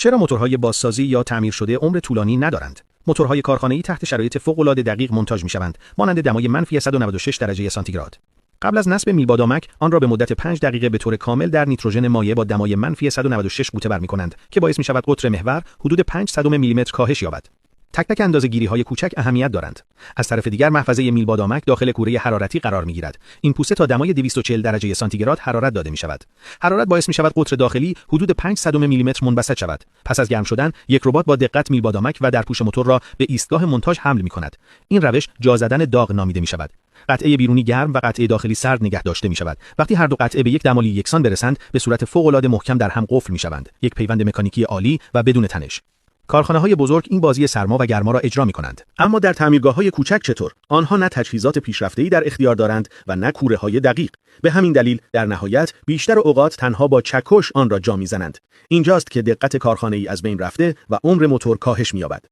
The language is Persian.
چرا موتورهای بازسازی یا تعمیر شده عمر طولانی ندارند؟ موتورهای کارخانه‌ای تحت شرایط فوق‌العاده دقیق منتاج می‌شوند، مانند دمای منفی 196 درجه سانتیگراد. قبل از نصب میلبادامک، آن را به مدت 5 دقیقه به طور کامل در نیتروژن مایع با دمای منفی 196 غوطه بر می‌کنند که باعث می‌شود قطر محور حدود 0.05 میلیمتر کاهش یابد. تک تک اندازه‌گیری‌های کوچک اهمیت دارند. از طرف دیگر محفظه میلبادامک داخل کوره حرارتی قرار می‌گیرد. این پوسته تا دمای 240 درجه سانتیگراد حرارت داده می‌شود. حرارت باعث می‌شود قطر داخلی حدود 0.05 میلیمتر منبسط شود. پس از گرم شدن، یک ربات با دقت میلبادامک و درپوش موتور را به ایستگاه مونتاژ حمل می‌کند. این روش جا زدن داغ نامیده می‌شود. قطعه بیرونی گرم و قطعه داخلی سرد نگه داشته می‌شود. وقتی هر دو قطعه به یک دمالی یکسان برسند، به صورت فوق‌العاده محکم در هم قفل می‌شوند. یک پیوند مکانیکی عالی و بدون تنش. کارخانه‌های بزرگ این بازی سرما و گرما را اجرا می‌کنند. اما در تعمیرگاه‌های کوچک چطور؟ آنها نه تجهیزات پیشرفته‌ای در اختیار دارند و نه کوره‌های دقیق. به همین دلیل در نهایت بیشتر اوقات تنها با چکش آن را جا می‌زنند. اینجاست که دقت کارخانه‌ای از بین رفته و عمر موتور کاهش می‌یابد.